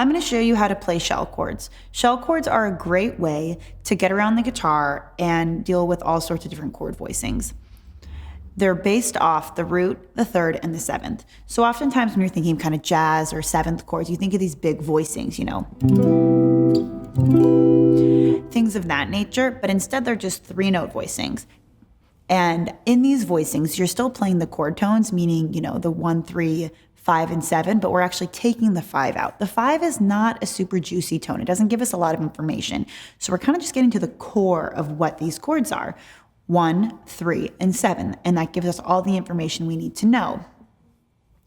I'm going to show you how to play shell chords. Shell chords are a great way to get around the guitar and deal with all sorts of different chord voicings. They're based off the root, the third, and the seventh. So oftentimes when you're thinking kind of jazz or seventh chords, you think of these big voicings, you know, things of that nature, but instead they're just 3-note voicings. And in these voicings, you're still playing the chord tones, meaning, you know, the 1, 3, 5, and 7, but we're actually taking the 5 out. The 5 is not a super juicy tone. It doesn't give us a lot of information. So we're kind of just getting to the core of what these chords are. 1, 3, and 7, and that gives us all the information we need to know.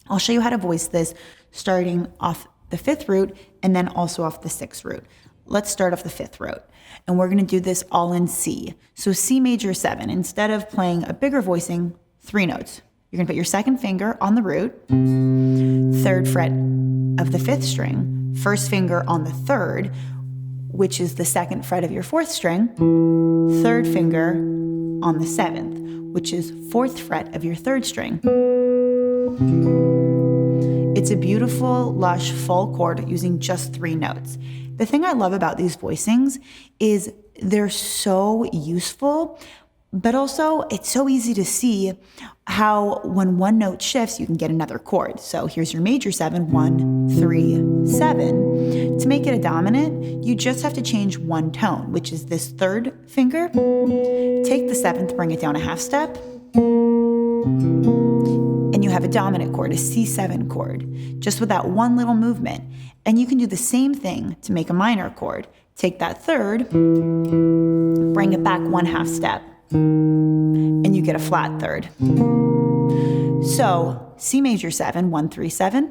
I'll show you how to voice this starting off the 5th root and then also off the 6th root. Let's start off the 5th root, and we're going to do this all in C. So C major 7. Instead of playing a bigger voicing, 3 notes. You're going to put your 2nd finger on the root, 3rd fret of the 5th string, 1st finger on the 3rd, which is the 2nd fret of your 4th string, 3rd finger on the 7th, which is 4th fret of your 3rd string. It's a beautiful, lush, full chord using just 3 notes. The thing I love about these voicings is they're so useful, but also it's so easy to see how when one note shifts, you can get another chord. So here's your major 7, 1, 3, 7. To make it a dominant, you just have to change one tone, which is this 3rd finger. Take the 7th, bring it down a half step, and you have a dominant chord, a C7 chord, just with that one little movement. And you can do the same thing to make a minor chord. Take that 3rd, bring it back one half step, and you get a flat 3rd. So C major 7, 1, 3, 7,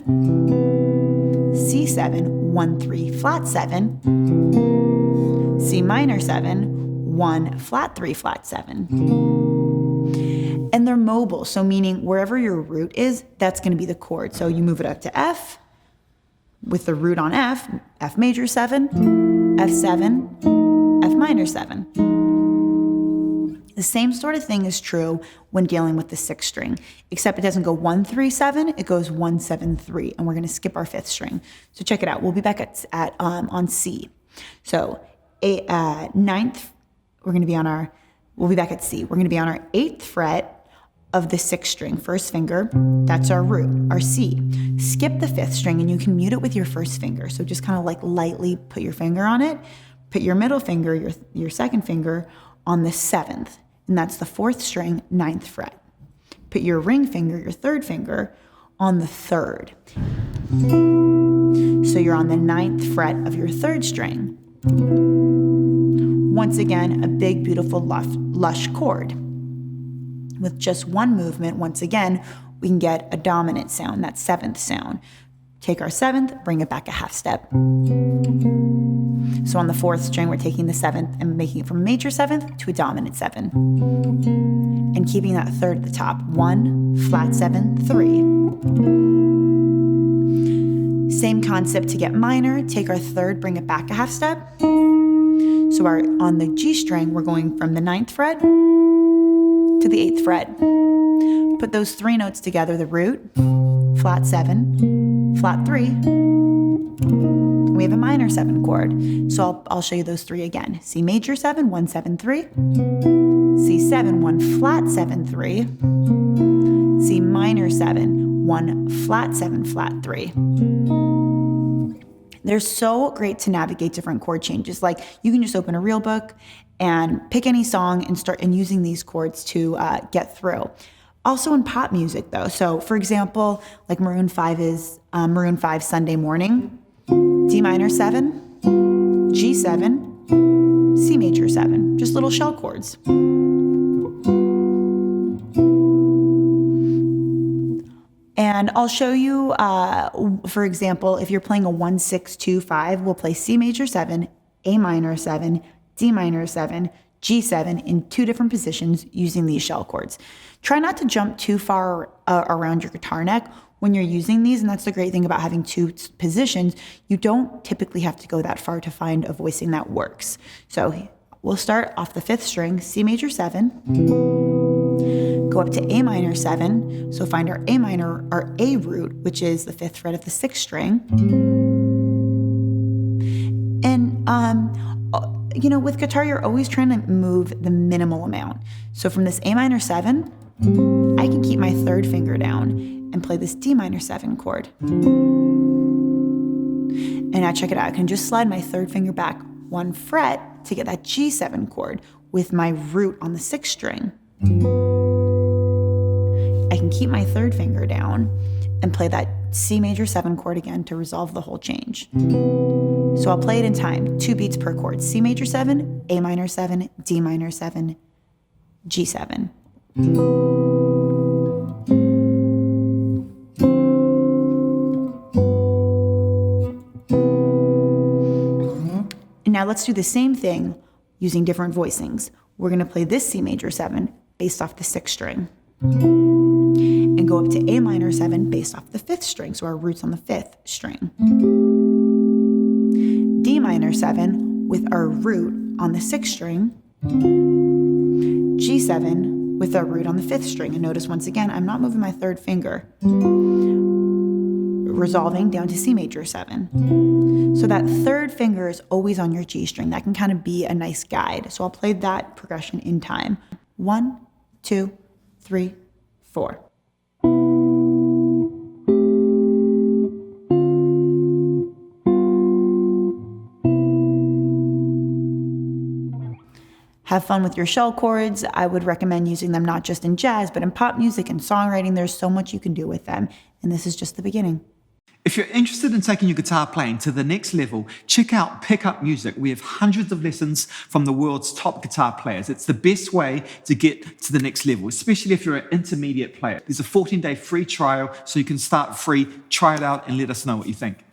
C7, 1, 3, flat 7, C minor 7, 1, flat 3, flat 7. And they're mobile, so meaning wherever your root is, that's going to be the chord. So you move it up to F with the root on F, F major 7, F7, F minor 7. The same sort of thing is true when dealing with the 6th string, except it doesn't go 1, 3, 7, it goes 1, 7, 3, and we're going to skip our 5th string. So check it out. We'll be back on C. So 9th, we'll be back at C. We're going to be on our 8th fret of the 6th string, 1st finger. That's our root, our C. Skip the 5th string, and you can mute it with your 1st finger. So just kind of like lightly put your finger on it. Put your middle finger, your 2nd finger on the 7th, and that's the 4th string, 9th fret. Put your ring finger, your 3rd finger, on the 3rd. So you're on the 9th fret of your 3rd string. Once again, a big, beautiful, lush chord. With just one movement, once again, we can get a dominant sound, that 7th sound. Take our 7th, bring it back a half step. So on the 4th string, we're taking the 7th and making it from a major 7th to a dominant 7. And keeping that 3rd at the top. 1, flat 7, 3. Same concept to get minor. Take our 3rd, bring it back a half step. So on the G string, we're going from the 9th fret to the 8th fret. Put those 3 notes together, the root, flat 7, flat 3. We have a minor 7 chord. So I'll show you those 3 again. C major 7, 1, 7, 3. C7, 1, flat 7, 3. C minor 7, 1, flat 7, flat 3. They're so great to navigate different chord changes. Like you can just open a real book and pick any song and start using these chords to get through. Also in pop music though. So for example, like Maroon 5 is Maroon 5 Sunday Morning, D minor 7, G7, C major 7, just little shell chords. And I'll show you, for example, if you're playing a 1, 6, 2, 5, we'll play C major 7, A minor 7, D minor 7, G7 in 2 different positions using these shell chords. Try not to jump too far around your guitar neck when you're using these, and that's the great thing about having 2 positions. You don't typically have to go that far to find a voicing that works. So we'll start off the 5th string, C major 7, go up to A minor 7, so find our A root, which is the 5th fret of the 6th string, You know, with guitar, you're always trying to move the minimal amount. So from this A minor 7, I can keep my third finger down and play this D minor 7 chord. And now check it out. I can just slide my third finger back 1 fret to get that G7 chord with my root on the 6th string. I can keep my third finger down and play that C major 7 chord again to resolve the whole change. So I'll play it in time, 2 beats per chord. C major 7, A minor 7, D minor 7, G7. And now let's do the same thing using different voicings. We're gonna play this C major 7 based off the 6th string. And go up to A minor 7 based off the 5th string, so our root's on the 5th string. D minor 7 with our root on the 6th string. G7 with our root on the 5th string. And notice once again, I'm not moving my third finger. Resolving down to C major 7. So that third finger is always on your G string. That can kind of be a nice guide. So I'll play that progression in time. 1, 2, 3, 4. Have fun with your shell chords. I would recommend using them not just in jazz, but in pop music and songwriting. There's so much you can do with them. And this is just the beginning. If you're interested in taking your guitar playing to the next level, check out Pick Up Music. We have hundreds of lessons from the world's top guitar players. It's the best way to get to the next level, especially if you're an intermediate player. There's a 14-day free trial, so you can start free, try it out, and let us know what you think.